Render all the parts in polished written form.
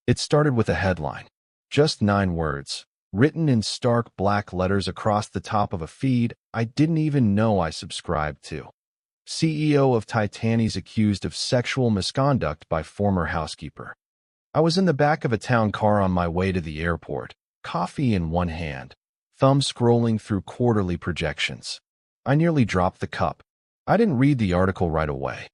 It started with a headline. Just 9 words, written in stark black letters across the top of a feed I didn't even know I subscribed to. CEO of Titani's accused of sexual misconduct by former housekeeper. I was in the back of a town car on my way to the airport, coffee in one hand, thumb scrolling through quarterly projections. I nearly dropped the cup. I didn't read the article right away.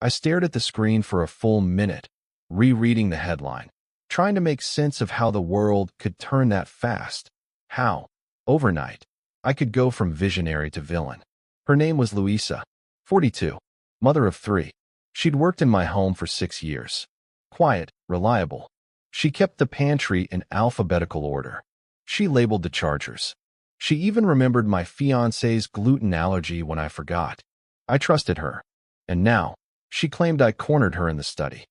I stared at the screen for a full minute, rereading the headline, trying to make sense of how the world could turn that fast. How, overnight, I could go from visionary to villain. Her name was Louisa, 42, mother of 3. She'd worked in my home for 6 years. Quiet, reliable. She kept the pantry in alphabetical order. She labeled the chargers. She even remembered my fiancé's gluten allergy when I forgot. I trusted her. And now, she claimed I cornered her in the study.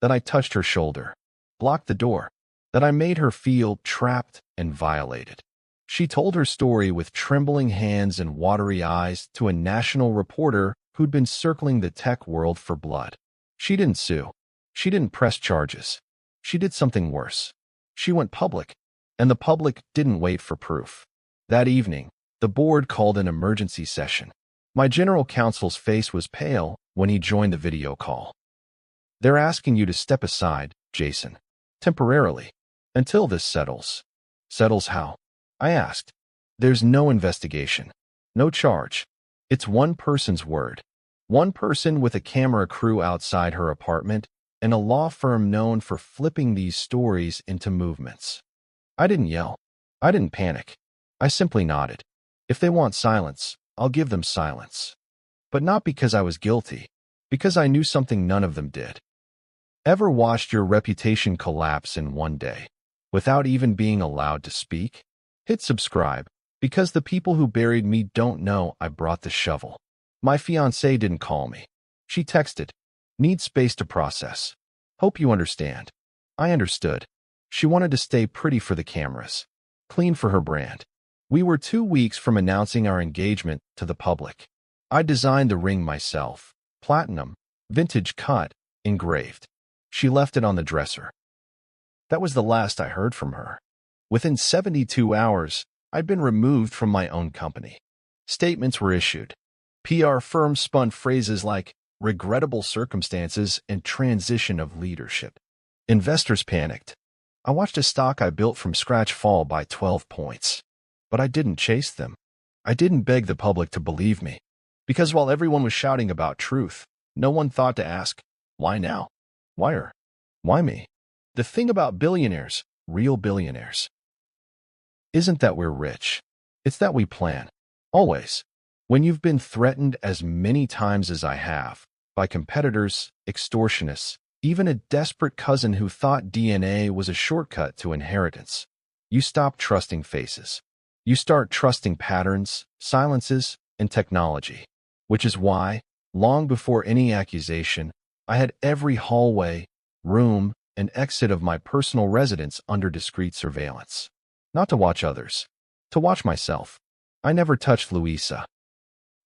That I touched her shoulder, blocked the door, that I made her feel trapped and violated. She told her story with trembling hands and watery eyes to a national reporter who'd been circling the tech world for blood. She didn't sue. She didn't press charges. She did something worse. She went public, and the public didn't wait for proof. That evening, the board called an emergency session. My general counsel's face was pale when he joined the video call. They're asking you to step aside, Jason, temporarily, until this settles. Settles how? I asked. There's no investigation, no charge. It's one person's word. One person with a camera crew outside her apartment and a law firm known for flipping these stories into movements. I didn't yell. I didn't panic. I simply nodded. If they want silence, I'll give them silence. But not because I was guilty, because I knew something none of them did. Ever watched your reputation collapse in one day, without even being allowed to speak? Hit subscribe, because the people who buried me don't know I brought the shovel. My fiancée didn't call me. She texted, "Need space to process. Hope you understand." I understood. She wanted to stay pretty for the cameras, clean for her brand. We were 2 weeks from announcing our engagement to the public. I designed the ring myself, platinum, vintage cut, engraved. She left it on the dresser. That was the last I heard from her. Within 72 hours, I'd been removed from my own company. Statements were issued. PR firms spun phrases like regrettable circumstances and transition of leadership. Investors panicked. I watched a stock I built from scratch fall by 12 points. But I didn't chase them. I didn't beg the public to believe me. Because while everyone was shouting about truth, no one thought to ask, why now? Why her? Why me? The thing about billionaires, real billionaires, isn't that we're rich. It's that we plan. Always. When you've been threatened as many times as I have, by competitors, extortionists, even a desperate cousin who thought DNA was a shortcut to inheritance, you stop trusting faces. You start trusting patterns, silences, and technology, which is why, long before any accusation, I had every hallway, room, and exit of my personal residence under discreet surveillance. Not to watch others, to watch myself. I never touched Louisa.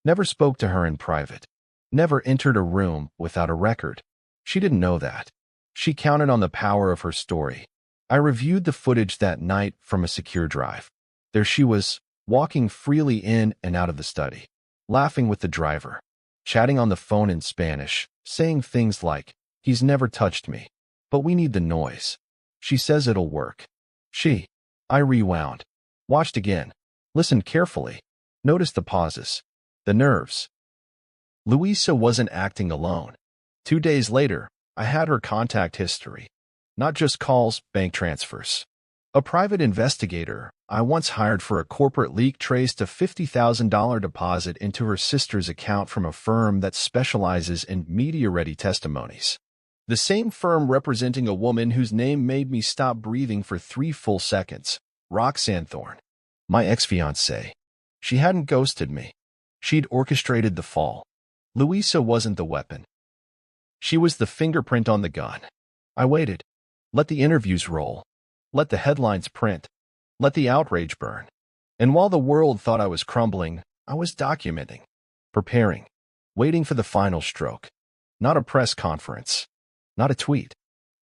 Never spoke to her in private. Never entered a room without a record. She didn't know that. She counted on the power of her story. I reviewed the footage that night from a secure drive. There she was, walking freely in and out of the study, laughing with the driver, chatting on the phone in Spanish, saying things like, "He's never touched me, but we need the noise. She says it'll work." I rewound, watched again, listened carefully, noticed the pauses, the nerves. Louisa wasn't acting alone. 2 days later, I had her contact history, not just calls, bank transfers. A private investigator I once hired for a corporate leak traced a $50,000 deposit into her sister's account from a firm that specializes in media-ready testimonies. The same firm representing a woman whose name made me stop breathing for 3 full seconds, Roxanne Thorne, my ex-fiancée. She hadn't ghosted me. She'd orchestrated the fall. Louisa wasn't the weapon. She was the fingerprint on the gun. I waited. Let the interviews roll. Let the headlines print. Let the outrage burn. And while the world thought I was crumbling, I was documenting, preparing, waiting for the final stroke. Not a press conference. Not a tweet.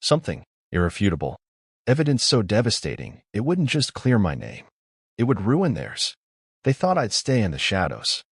Something irrefutable. Evidence so devastating, it wouldn't just clear my name. It would ruin theirs. They thought I'd stay in the shadows.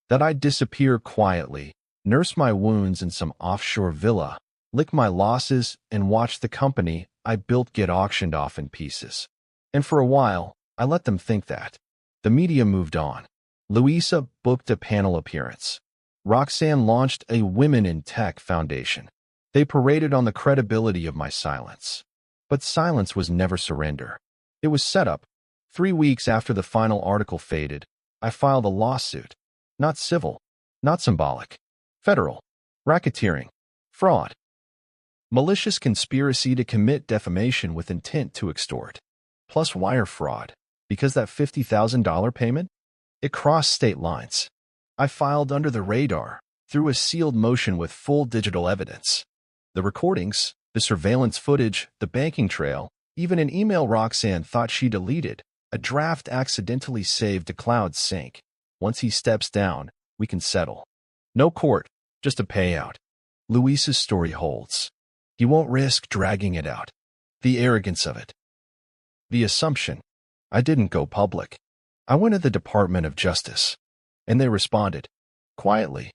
That I'd disappear quietly, nurse my wounds in some offshore villa, lick my losses, and watch the company I built get auctioned off in pieces. And for a while, I let them think that. The media moved on. Louisa booked a panel appearance. Roxanne launched a Women in Tech Foundation. They paraded on the credibility of my silence. But silence was never surrender. It was set up. 3 weeks after the final article faded, I filed a lawsuit. Not civil, not symbolic. Federal. Racketeering. Fraud. Malicious conspiracy to commit defamation with intent to extort. Plus wire fraud. Because that $50,000 payment? It crossed state lines. I filed under the radar, through a sealed motion with full digital evidence. The recordings, the surveillance footage, the banking trail, even an email Roxanne thought she deleted, a draft accidentally saved to cloud sync. Once he steps down, we can settle. No court, just a payout. Luis's story holds. He won't risk dragging it out. The arrogance of it. The assumption. I didn't go public. I went to the Department of Justice. And they responded. Quietly.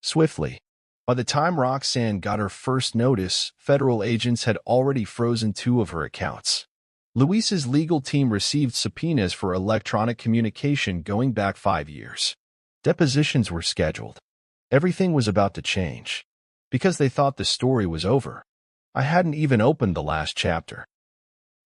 Swiftly. By the time Roxanne got her first notice, federal agents had already frozen 2 of her accounts. Luis's legal team received subpoenas for electronic communication going back 5 years. Depositions were scheduled. Everything was about to change. Because they thought the story was over. I hadn't even opened the last chapter.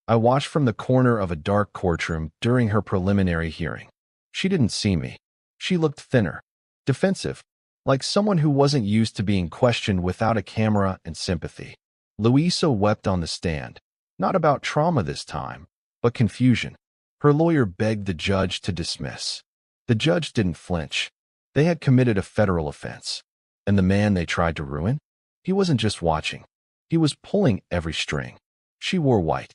I watched from the corner of a dark courtroom during her preliminary hearing. She didn't see me. She looked thinner, defensive, like someone who wasn't used to being questioned without a camera and sympathy. Louisa wept on the stand, not about trauma this time, but confusion. Her lawyer begged the judge to dismiss. The judge didn't flinch. They had committed a federal offense. And the man they tried to ruin? He wasn't just watching. He was pulling every string. She wore white.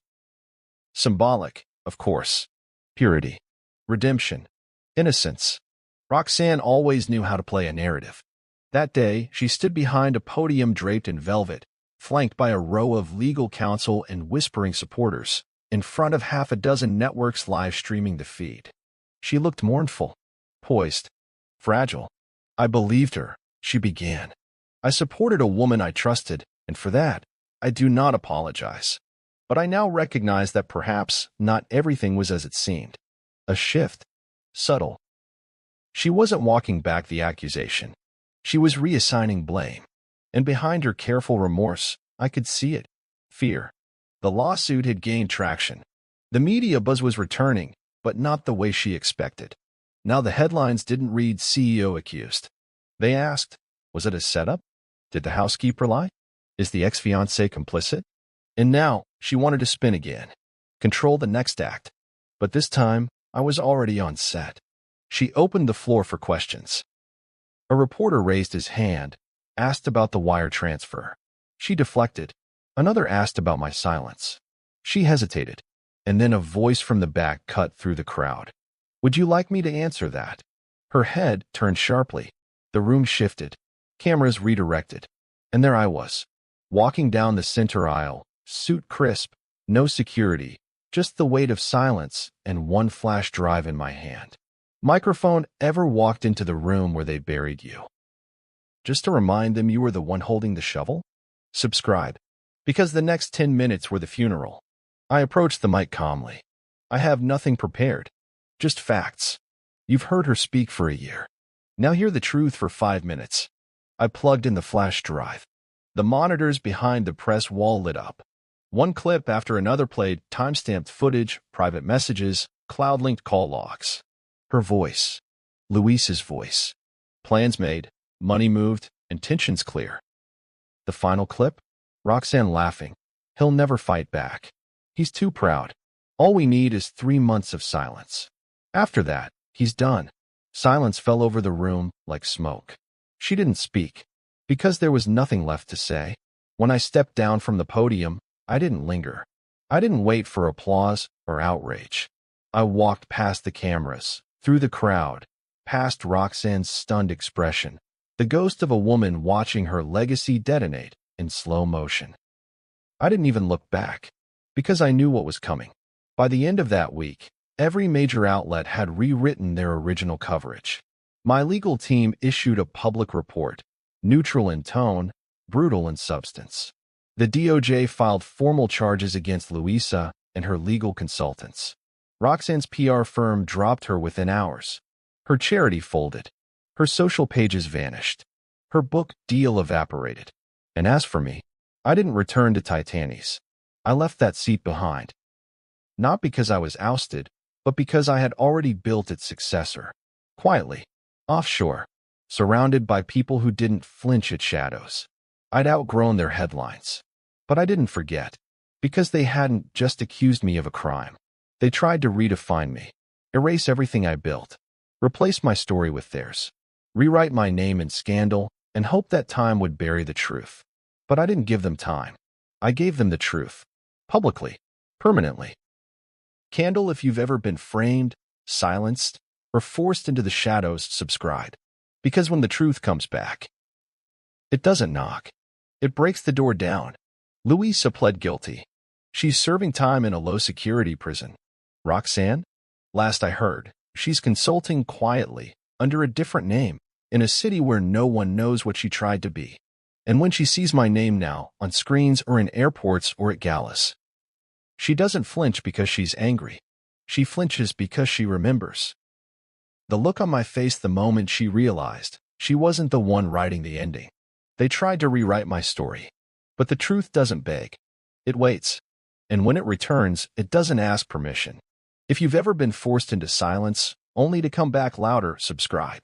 Symbolic, of course. Purity. Redemption. Innocence. Roxanne always knew how to play a narrative. That day, she stood behind a podium draped in velvet, flanked by a row of legal counsel and whispering supporters, in front of half a dozen networks live streaming the feed. She looked mournful, poised, fragile. I believed her, she began. I supported a woman I trusted, and for that, I do not apologize. But I now recognize that perhaps not everything was as it seemed. A shift. Subtle. She wasn't walking back the accusation. She was reassigning blame. And behind her careful remorse, I could see it. Fear. The lawsuit had gained traction. The media buzz was returning, but not the way she expected. Now the headlines didn't read CEO accused. They asked, was it a setup? Did the housekeeper lie? Is the ex-fiancé complicit? And now, she wanted to spin again. Control the next act. But this time, I was already on set. She opened the floor for questions. A reporter raised his hand, asked about the wire transfer. She deflected. Another asked about my silence. She hesitated. And then a voice from the back cut through the crowd. Would you like me to answer that? Her head turned sharply. The room shifted. Cameras redirected. And there I was, walking down the center aisle, suit crisp, no security, just the weight of silence and one flash drive in my hand. Microphone ever walked into the room where they buried you? Just to remind them you were the one holding the shovel? Subscribe. Because the next 10 minutes were the funeral. I approached the mic calmly. I have nothing prepared. Just facts. You've heard her speak for a year. Now hear the truth for 5 minutes. I plugged in the flash drive. The monitors behind the press wall lit up. One clip after another played timestamped footage, private messages, cloud-linked call logs. Her voice. Luis's voice. Plans made, money moved, intentions clear. The final clip? Roxanne laughing. He'll never fight back. He's too proud. All we need is 3 months of silence. After that, he's done. Silence fell over the room like smoke. She didn't speak, because there was nothing left to say. When I stepped down from the podium, I didn't linger. I didn't wait for applause or outrage. I walked past the cameras, through the crowd, past Roxanne's stunned expression, the ghost of a woman watching her legacy detonate in slow motion. I didn't even look back, because I knew what was coming. By the end of that week, every major outlet had rewritten their original coverage. My legal team issued a public report, neutral in tone, brutal in substance. The DOJ filed formal charges against Louisa and her legal consultants. Roxanne's PR firm dropped her within hours. Her charity folded. Her social pages vanished. Her book deal evaporated. And as for me, I didn't return to Titani's. I left that seat behind. Not because I was ousted, but because I had already built its successor. Quietly, offshore, surrounded by people who didn't flinch at shadows. I'd outgrown their headlines. But I didn't forget, because they hadn't just accused me of a crime. They tried to redefine me, erase everything I built, replace my story with theirs, rewrite my name in scandal, and hope that time would bury the truth. But I didn't give them time. I gave them the truth. Publicly. Permanently. Candle, if you've ever been framed, silenced, or forced into the shadows, subscribe. Because when the truth comes back, it doesn't knock. It breaks the door down. Louisa pled guilty. She's serving time in a low-security prison. Roxanne? Last I heard, she's consulting quietly, under a different name, in a city where no one knows what she tried to be. And when she sees my name now, on screens or in airports or at galas, she doesn't flinch because she's angry. She flinches because she remembers. The look on my face the moment she realized she wasn't the one writing the ending. They tried to rewrite my story. But the truth doesn't beg. It waits. And when it returns, it doesn't ask permission. If you've ever been forced into silence, only to come back louder, subscribe.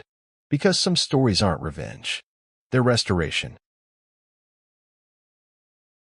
Because some stories aren't revenge. They're restoration.